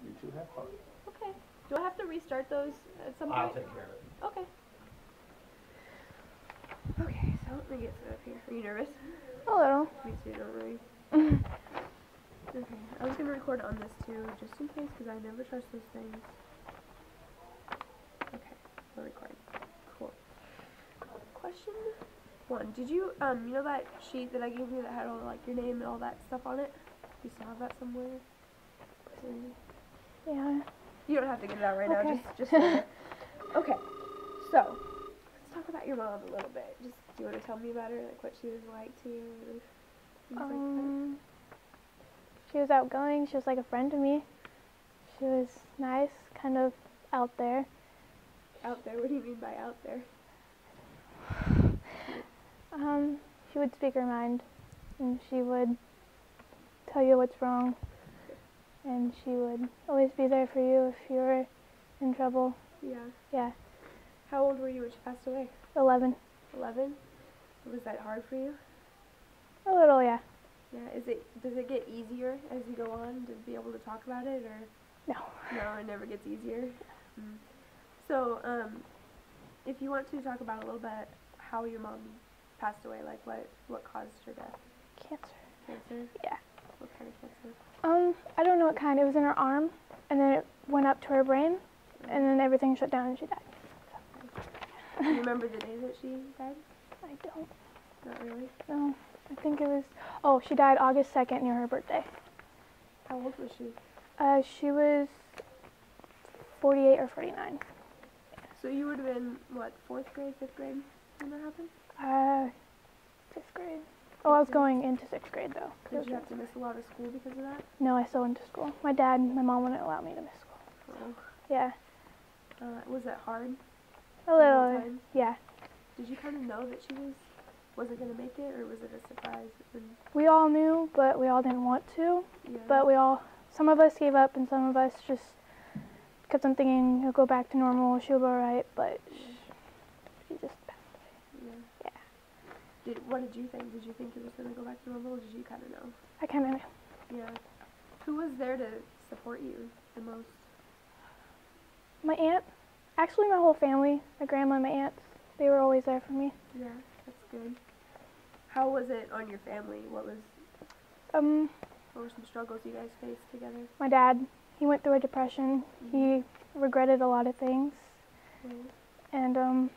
You two have fun. Okay. Do I have to restart those at some point? I'll take care of it. Okay. Okay, so let me get set up here. Are you nervous? A little. Me too, don't worry. Okay, I was going to record on this too, just in case, because I never trust those things. Okay, we're recording. Cool. Question 1. Did you, you know that sheet that I gave you that had all, like, your name and all that stuff on it? You still have that somewhere? Yeah. You don't have to get it out right now, Okay. just Okay, so, let's talk about your mom a little bit. Just, do you want to tell me about her, like what she was like to you? Things like that? She was outgoing. She was like a friend to me. She was nice, kind of out there. Out there? What do you mean by out there? She would speak her mind, and she would tell you what's wrong, and she would always be there for you if you were in trouble. Yeah. Yeah. How old were you when she passed away? 11. 11? Was that hard for you? A little, yeah. Yeah. Does it get easier as you go on to be able to talk about it, or? No. No, it never gets easier. Mm. So, if you want to talk about a little bit how your mom passed away, like what caused her death? Cancer. Cancer? Yeah. What kind of cancer? I don't know what kind. It was in her arm, and then it went up to her brain, and then everything shut down and she died. Do you remember the day that she died? I don't. Not really? No. I think it was, she died August 2nd near her birthday. How old was she? She was 48 or 49. So you would have been, what, 4th grade, 5th grade when that happened? 5th grade. Oh, I was going into 6th grade though. Did you have to miss a lot of school because of that? No, I still went to school. My dad and my mom wouldn't allow me to miss school. Oh. Yeah. Was that hard? A little, yeah. Did you kind of know that she wasn't going to make it, or was it a surprise? We all knew, but we all didn't want to. Yeah. But some of us gave up, and some of us just kept on thinking he'll go back to normal, she'll be alright, but she just passed away. Yeah. Yeah. What did you think? Did you think it was going to go back to normal, or did you kind of know? I kind of knew. Yeah. Who was there to support you the most? My aunt. Actually, my whole family, my grandma and my aunts, they were always there for me. Yeah, that's good. How was it on your family? What were some struggles you guys faced together? My dad, he went through a depression. He regretted a lot of things. And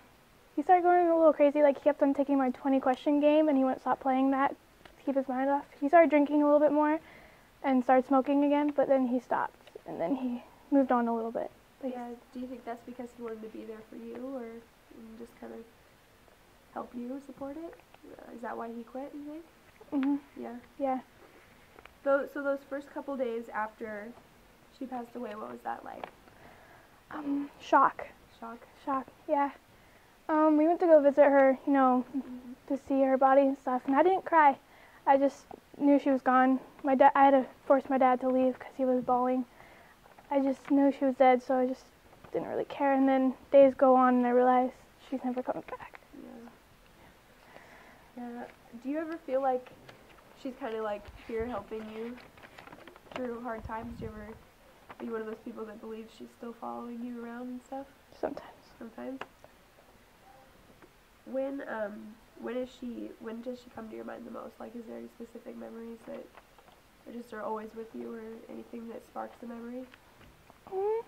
he started going a little crazy. Like, he kept on taking my 20-question game, and he wouldn't stop playing that to keep his mind off. He started drinking a little bit more and started smoking again, but then he stopped, and then he moved on a little bit. But yeah, do you think that's because he wanted to be there for you, or just kind of help you support it? Is that why he quit, you think? Mm-hmm. Yeah. Yeah. So those first couple days after she passed away, what was that like? Shock. Shock? Shock, yeah. We went to go visit her, to see her body and stuff, and I didn't cry. I just knew she was gone. I had to force my dad to leave because he was bawling. I just knew she was dead, so I just didn't really care. And then days go on, and I realized she's never coming back. Yeah. Do you ever feel like she's kind of like here helping you through hard times? Are you one of those people that believes she's still following you around and stuff? Sometimes. Sometimes. When does she come to your mind the most? Like, is there any specific memories that are always with you, or anything that sparks a memory? Or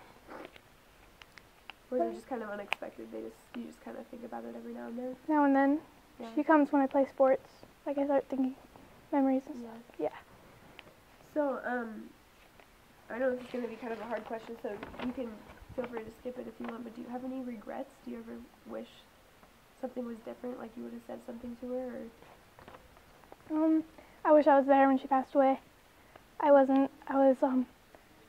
is it just kind of unexpected? You just kind of think about it every now and then? Now and then. Yeah. She comes when I play sports. Like, I start thinking memories and stuff. Yeah. So, I know this is going to be kind of a hard question, so you can feel free to skip it if you want, but do you have any regrets? Do you ever wish something was different, like you would have said something to her? Or? I wish I was there when she passed away. I wasn't. I was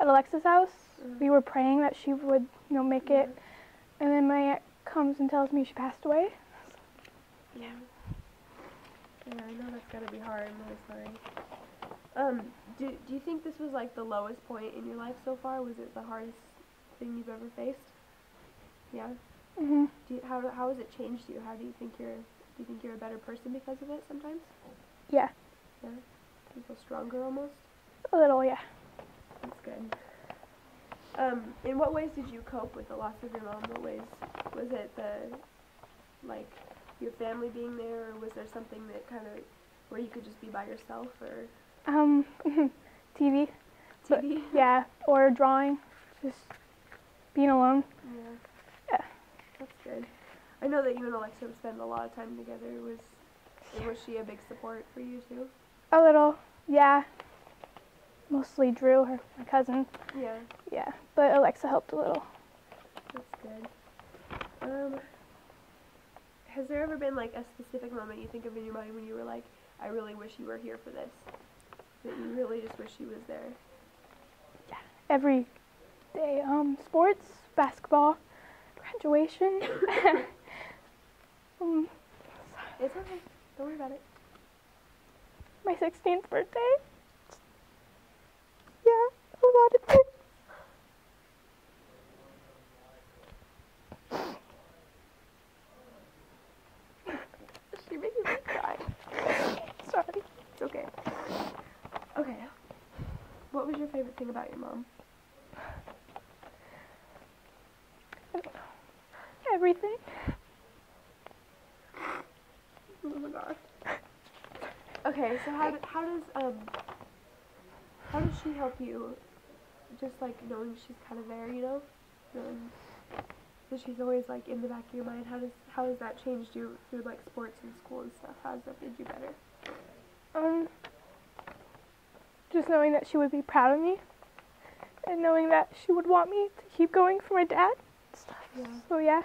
at Alexa's house. We were praying that she would, make it, and then my aunt comes and tells me she passed away. Yeah. Yeah, I know that's gotta be hard. I'm really sorry. Do you think this was like the lowest point in your life so far? Was it the hardest thing you've ever faced? Yeah. Mhm. How has it changed you? Do you think you're a better person because of it sometimes? Yeah. Yeah. You feel stronger almost? A little, yeah. That's good. In what ways did you cope with the loss of your mom? What ways was it like your family being there, or was there something that kind of where you could just be by yourself, or TV. But, TV? yeah, or drawing, just being alone. Yeah. Yeah. That's good. I know that you and Alexa spend a lot of time together. Was she a big support for you too? A little, yeah. Mostly Drew, my cousin. Yeah. Yeah, but Alexa helped a little. That's good. Has there ever been like a specific moment you think of in your mind when you were like, I really wish you were here for this? That you really just wish she was there? Yeah, every day. Sports, basketball, graduation. It's okay. Don't worry about it. My 16th birthday. Yeah, a lot of things. She making me cry. Sorry. It's okay. Okay. What was your favorite thing about your mom? Everything. Oh my gosh. Okay, so how does she help you? Just like knowing she's kind of there, you know, knowing that she's always like in the back of your mind. How has that changed you through like sports and school and stuff? How has that made you better? Just knowing that she would be proud of me, and knowing that she would want me to keep going for my dad and stuff. Yeah. So yeah.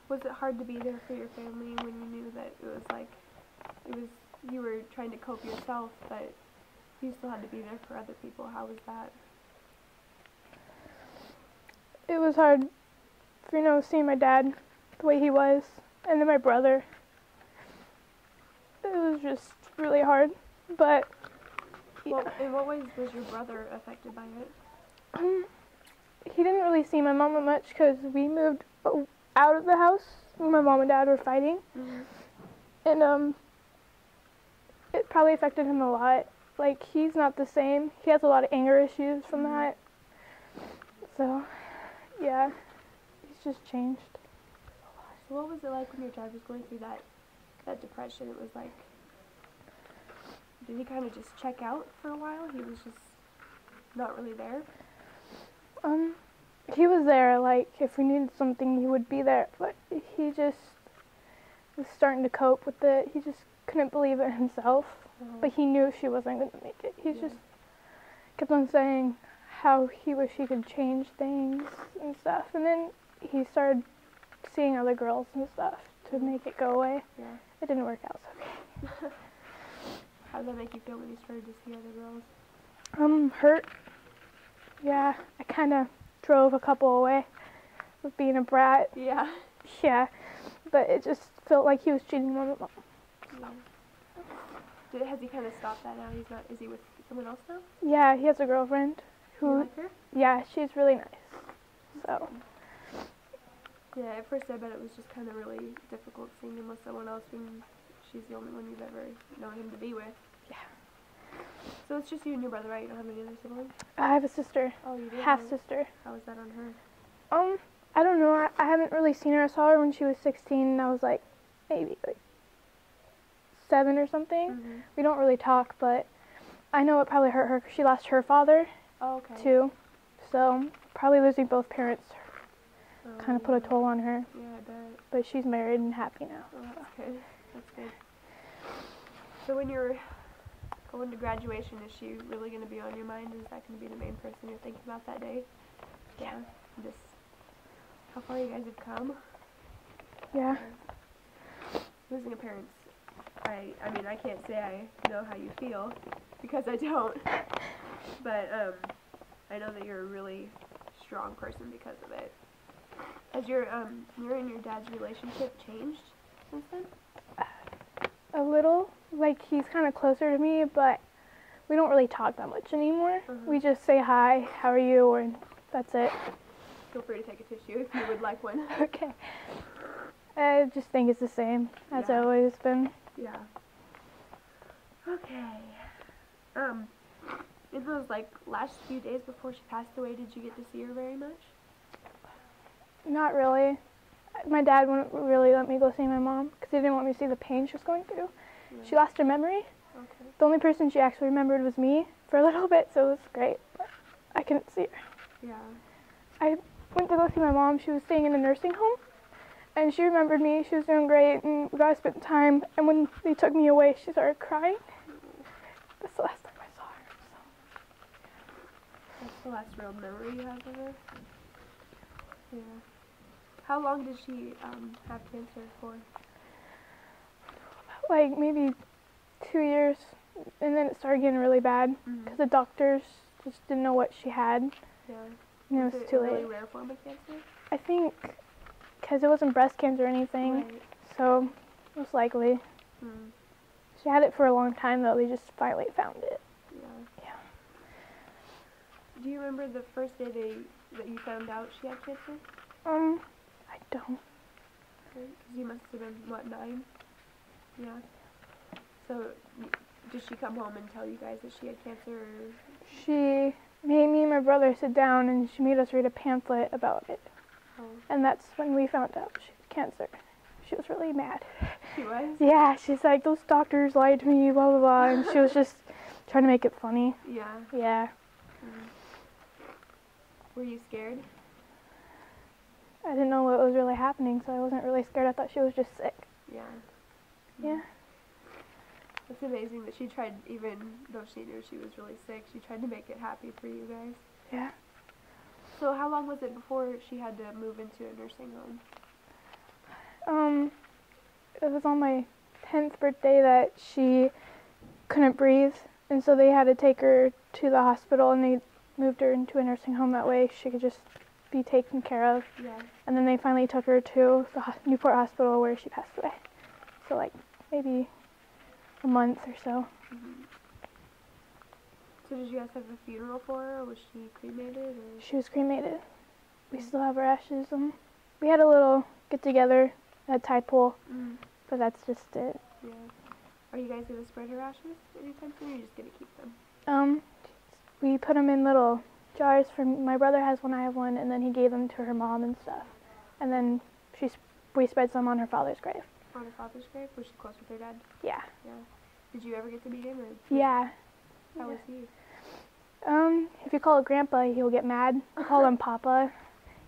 Was it hard to be there for your family when you knew that you were trying to cope yourself, but you still had to be there for other people? How was that? It was hard, seeing my dad the way he was, and then my brother. It was just really hard, but yeah. Well, in what ways was your brother affected by it? He didn't really see my mom much because we moved out of the house when my mom and dad were fighting. Mm-hmm. And it probably affected him a lot. Like, he's not the same. He has a lot of anger issues from that. So, yeah, he's just changed. So what was it like when your dad was going through that depression? It was like, did he kind of just check out for a while? He was just not really there? He was there, like, if we needed something, he would be there, but he just was starting to cope with it. He just couldn't believe it himself, but he knew she wasn't going to make it. He just kept on saying how he wished he could change things and stuff, and then he started seeing other girls and stuff to make it go away. Yeah. It didn't work out so good. How did that make you feel when you started to see other girls? Hurt. Yeah, I kind of drove a couple away with being a brat. Yeah. Yeah, but it just felt like he was cheating on my mom. Yeah. Has he kind of stopped that now? He's not. Is he with someone else now? Yeah, he has a girlfriend who. You like her? Yeah, she's really nice. So. Yeah, at first I bet it was just kind of really difficult seeing him with someone else when she's the only one you've ever known him to be with. Yeah. So it's just you and your brother, right? You don't have any other siblings? I have a sister. Oh, you do? Half sister. How was that on her? I don't know. I haven't really seen her. I saw her when she was 16 and I was like, maybe like 7 or something. Mm-hmm. We don't really talk, but I know it probably hurt her 'cause she lost her father too. So probably losing both parents kind of put a toll on her. Yeah, I bet. But she's married and happy now. Oh, that's good. That's good. So when you're going to graduation, is she really going to be on your mind? Is that going to be the main person you're thinking about that day? Yeah. Just how far you guys have come. Yeah. Losing a parent's, I mean, I can't say I know how you feel because I don't. But I know that you're a really strong person because of it. Has your and your dad's relationship changed since then? A little. Like, he's kind of closer to me, but we don't really talk that much anymore. We just say hi, how are you, and that's it. Feel free to take a tissue if you would like one. Okay. I just think it's the same as it's always been. Yeah. Okay. In those, like, last few days before she passed away, did you get to see her very much? Not really. My dad wouldn't really let me go see my mom because he didn't want me to see the pain she was going through. Yeah. She lost her memory. Okay. The only person she actually remembered was me for a little bit, so it was great. But I couldn't see her. Yeah. I went to go see my mom. She was staying in a nursing home, and she remembered me. She was doing great, and we got to spend time. And when they took me away, she started crying. That's the last time I saw her. So. That's the last real memory you have of her? Yeah. How long did she have cancer for? Like maybe 2 years, and then it started getting really bad because the doctors just didn't know what she had. Yeah. And it was too late. A really rare form of cancer? I think because it wasn't breast cancer or anything, Right. so most likely. She had it for a long time though. They just finally found it. Yeah. Yeah. Do you remember the first day that you found out she had cancer? I don't. Because you must have been, what, 9? Yeah. So, did she come home and tell you guys that she had cancer? Or? She made me and my brother sit down and she made us read a pamphlet about it. Oh. And that's when we found out she had cancer. She was really mad. She was? Yeah, she's like, those doctors lied to me, blah, blah, blah. And she was just trying to make it funny. Yeah. Yeah. Were you scared? I didn't know what was really happening, so I wasn't really scared. I thought she was just sick. Yeah. Yeah. It's amazing that she tried, even though she knew she was really sick, she tried to make it happy for you guys. Yeah. So how long was it before she had to move into a nursing home? It was on my 10th birthday that she couldn't breathe, and so they had to take her to the hospital, and they moved her into a nursing home. That way she could just be taken care of. Yeah. And then they finally took her to the Newport Hospital where she passed away. So like maybe a month or so. So did you guys have a funeral for her, or was she cremated? Or? She was cremated. We still have her ashes. We had a little get together at tide pool, but that's just it. Yeah. Are you guys gonna spread her ashes anytime soon, or are you just gonna keep them? We put them in little jars. My brother has one, I have one, and then he gave them to her mom and stuff. And then we spread some on her father's grave. On her father's grave? Was she close with her dad? Yeah. Yeah. Did you ever get to meet him? Or Yeah. How was he? If you call it Grandpa, he'll get mad. I call him Papa.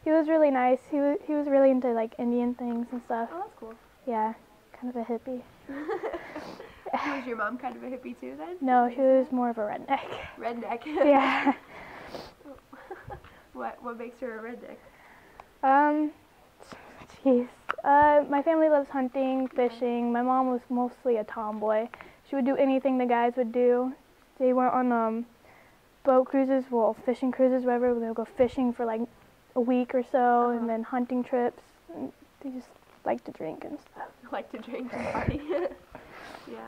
He was really nice. He was really into like Indian things and stuff. Oh, that's cool. Yeah, kind of a hippie. Was your mom kind of a hippie too then? No, she was more of a redneck. Redneck. Yeah. What makes her a redneck? Jeez. My family loves hunting, fishing. My mom was mostly a tomboy. She would do anything the guys would do. They went on boat cruises, well, fishing cruises, whatever. They'll go fishing for like a week or so, and then hunting trips. And they just like to drink and stuff. Like to drink and party. Yeah.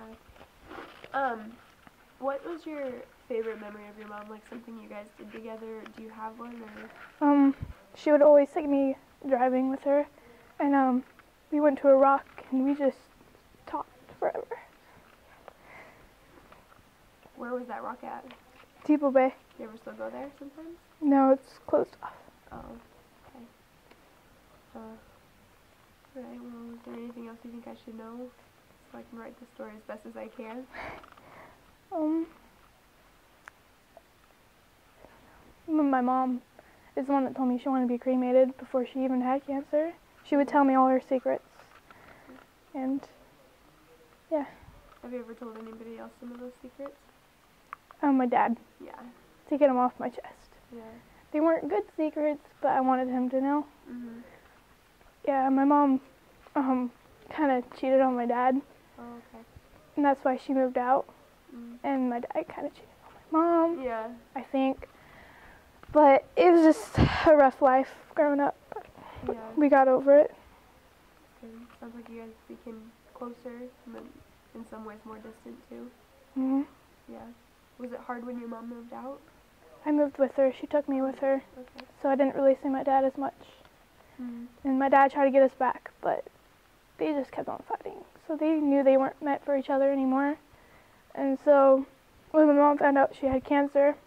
What was your favorite memory of your mom? Like something you guys did together? Do you have one? Or? She would always take me driving with her, and we went to a rock and we just talked forever. Where was that rock at? Depot Bay. You ever still go there sometimes? No, it's closed off. Oh, okay. Right, well, is there anything else you think I should know so I can write the story as best as I can? My mom is the one that told me she wanted to be cremated before she even had cancer. She would tell me all her secrets. And, yeah. Have you ever told anybody else some of those secrets? My dad. Yeah. To get them off my chest. Yeah. They weren't good secrets, but I wanted him to know. Mhm. Yeah, my mom kind of cheated on my dad. Oh, okay. And that's why she moved out. Mm. And my dad kind of cheated on my mom. Yeah. I think. But it was just a rough life growing up. But Yeah. we got over it. And sounds like you guys became closer, and then in some ways more distant too. Mhm. Yeah. Was it hard when your mom moved out? I moved with her. She took me with her. Okay. So I didn't really see my dad as much. Mm. And my dad tried to get us back, but they just kept on fighting. So they knew they weren't meant for each other anymore. And so when my mom found out she had cancer,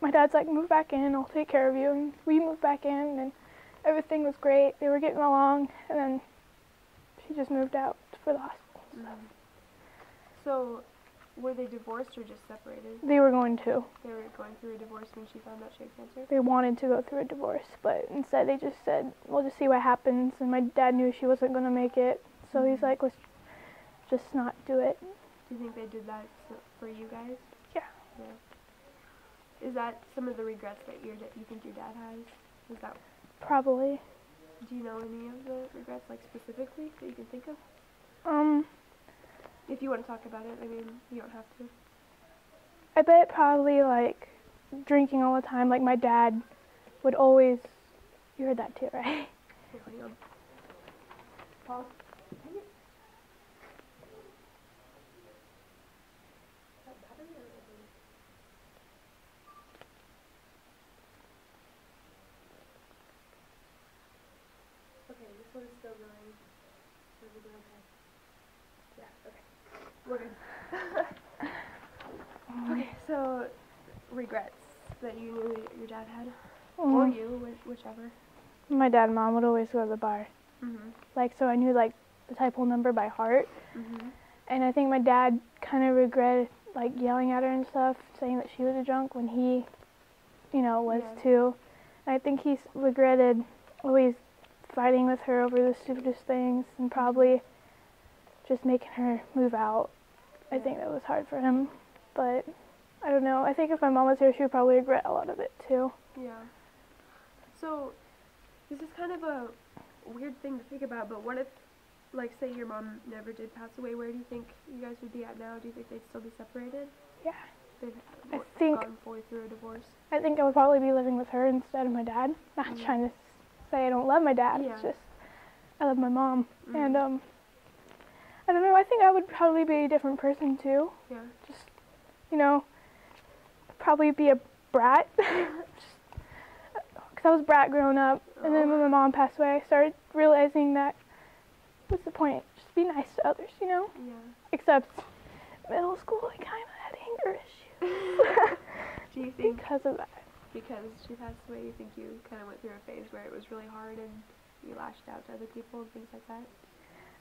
my dad's like, move back in, I'll take care of you. And we moved back in, and everything was great. They were getting along, and then she just moved out for the hospital. So, were they divorced or just separated? They were going to. They were going through a divorce when she found out she had cancer? They wanted to go through a divorce, but instead they just said, we'll just see what happens. And my dad knew she wasn't going to make it, so he's like, let's just not do it. Do you think they did that for you guys? Yeah. Is that some of the regrets that you think your dad has? Is that? Probably. Do you know any of the regrets, like specifically, that you can think of? If you want to talk about it, I mean, you don't have to. I bet probably like drinking all the time. Like my dad would always. You heard that too, right? Oh, hang on. Paul. Dang it. Okay, this one's still going. Is it okay? Yeah, okay. We're good. Okay, so regrets that you knew your dad had? Or you, whichever. My dad and mom would always go to the bar. Like, so I knew like the type hole number by heart. And I think my dad kind of regretted like yelling at her and stuff, saying that she was a drunk when he, you know, was too. And I think he regretted always fighting with her over the stupidest things and probably just making her move out. I think that was hard for him, but I don't know. I think if my mom was here, she would probably regret a lot of it too. Yeah. So, this is kind of a weird thing to think about, but what if, like, say your mom never did pass away, where do you think you guys would be at now? Do you think they'd still be separated? Yeah. They've gone fully through a divorce? I think I would probably be living with her instead of my dad. Not trying to say I don't love my dad. It's just I love my mom. And I don't know. I think I would probably be a different person too. Yeah. Just, you know, probably be a brat. Because I was a brat growing up. And then when my mom passed away, I started realizing that what's the point? Just be nice to others, you know? Yeah. Except middle school, I kind of had anger issues. Do you think because of that? Because she passed away, you think you kind of went through a phase where it was really hard and you lashed out to other people and things like that?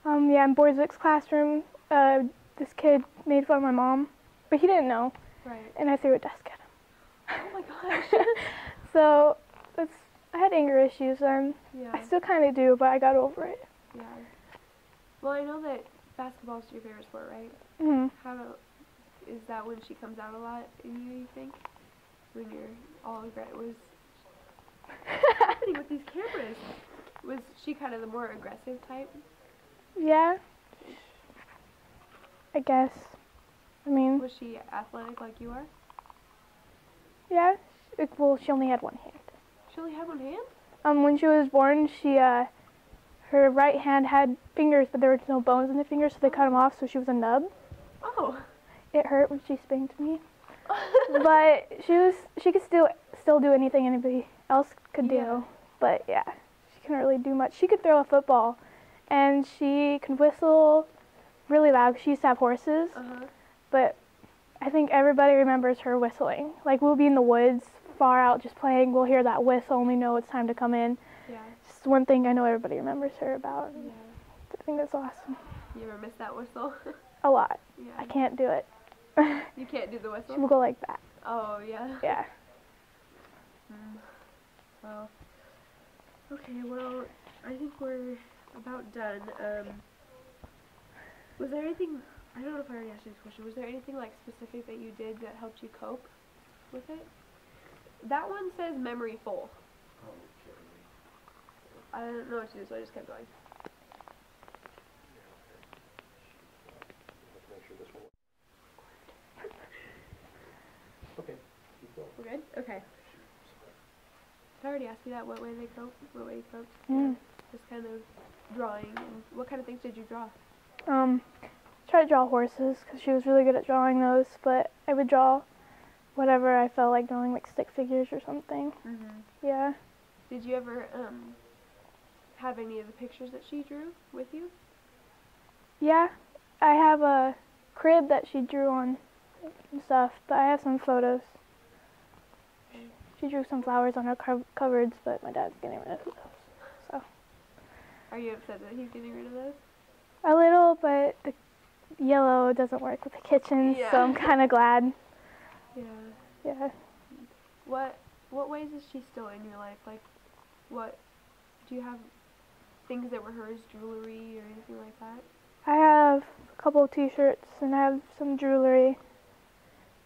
Yeah, in Boys Vic's classroom, this kid made fun of my mom, but he didn't know. Right. And I threw a desk at him. Oh my gosh. So, I had anger issues and I still kind of do, but I got over it. Yeah. Well, I know that basketball is your favorite sport, right? Is that when she comes out a lot in you think? When you're all regret was what's happening with these cameras? Was she kind of the more aggressive type? Yeah. I guess. I mean. Was she athletic like you are? Yeah. Well, she only had one hand. She only had one hand? When she was born, her right hand had fingers, but there were no bones in the fingers, so they cut them off, so she was a nub. Oh. It hurt when she spanked me. But she could still do anything anybody else could do. But yeah, she couldn't really do much. She could throw a football, and she could whistle really loud. She used to have horses, but I think everybody remembers her whistling. Like we'll be in the woods, far out, just playing. We'll hear that whistle, and we know it's time to come in. Yeah. Just one thing I know everybody remembers her about. Yeah. I think that's awesome. You ever miss that whistle? A lot. Yeah. I can't do it. You can't do the whistle? She will go like that. Oh, yeah? Yeah. Well, okay, well, I think we're about done. Was there anything, I don't know if I already asked you this question, was there anything, like, specific that you did that helped you cope with it? That one says memory full. I didn't know what to do, so I just kept going. Okay, keep going. We're good? Okay. I already asked you that, what way they cope? What way you coped? Just kind of drawing. And what kind of things did you draw? Try to draw horses, because she was really good at drawing those, but I would draw whatever I felt like drawing, like stick figures or something. Yeah. Did you ever have any of the pictures that she drew with you? Yeah, I have a crib that she drew on and stuff, but I have some photos. She drew some flowers on her cupboards, but my dad's getting rid of those. So. Are you upset that he's getting rid of those? A little, but the yellow doesn't work with the kitchen, Yeah. so I'm kind of glad. Yeah. Yeah. What ways is she still in your life? Like, what, do you have things that were hers, jewelry or anything like that? I have a couple of t-shirts and I have some jewelry,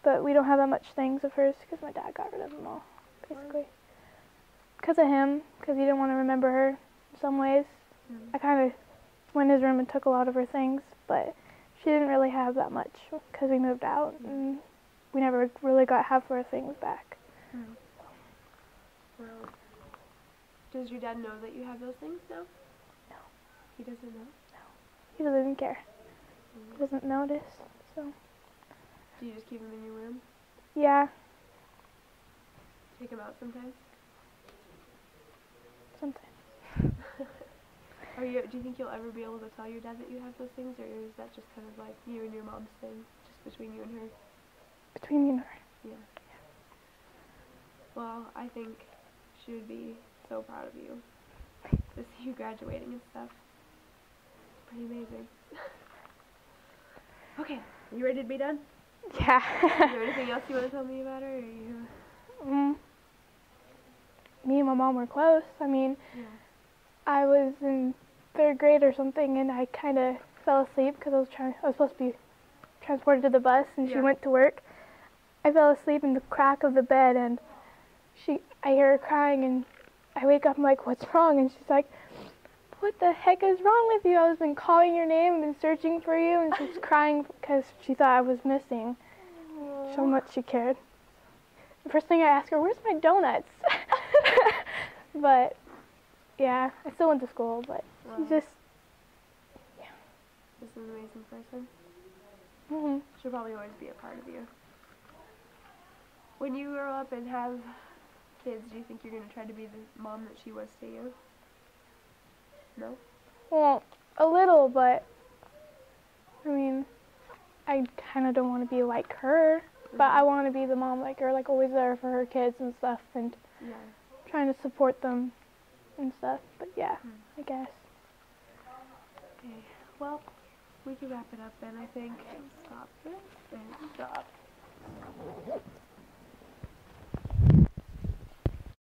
but we don't have that much things of hers because my dad got rid of them all, basically. Because of him, because he didn't want to remember her in some ways. I kind of went in his room and took a lot of her things, but she didn't really have that much because we moved out and we never really got half of her things back. Well, does your dad know that you have those things now? No. He doesn't know? No. He doesn't care. He doesn't notice, so. Do you just keep them in your room? Yeah. Take them out sometimes? Sometimes. Do you think you'll ever be able to tell your dad that you have those things, or is that just kind of like you and your mom's thing, just between you and her? Between me and her. Yeah. Well, I think she would be so proud of you to see you graduating and stuff. It's pretty amazing. Okay, are you ready to be done? Yeah. Is there anything else you want to tell me about her, or are you? Me and my mom were close. I mean, I was in 3rd grade or something, and I kind of fell asleep because I was supposed to be transported to the bus, and she went to work. I fell asleep in the crack of the bed, and I hear her crying, and I wake up. I'm like, "What's wrong?" And she's like, "What the heck is wrong with you? I was been calling your name and been searching for you," and she's crying because she thought I was missing. So much she cared. The first thing I asked her, "Where's my donuts?" But yeah, I still went to school, but she's just, Just an amazing person. mm-hmm. She'll probably always be a part of you. When you grow up and have kids, do you think you're going to try to be the mom that she was to you? No? Well, a little, but I mean, I kind of don't want to be like her, but I want to be the mom like her, like always there for her kids and stuff, and trying to support them and stuff. But yeah, I guess. Okay, well, we can wrap it up then, I think. Stop it and stop.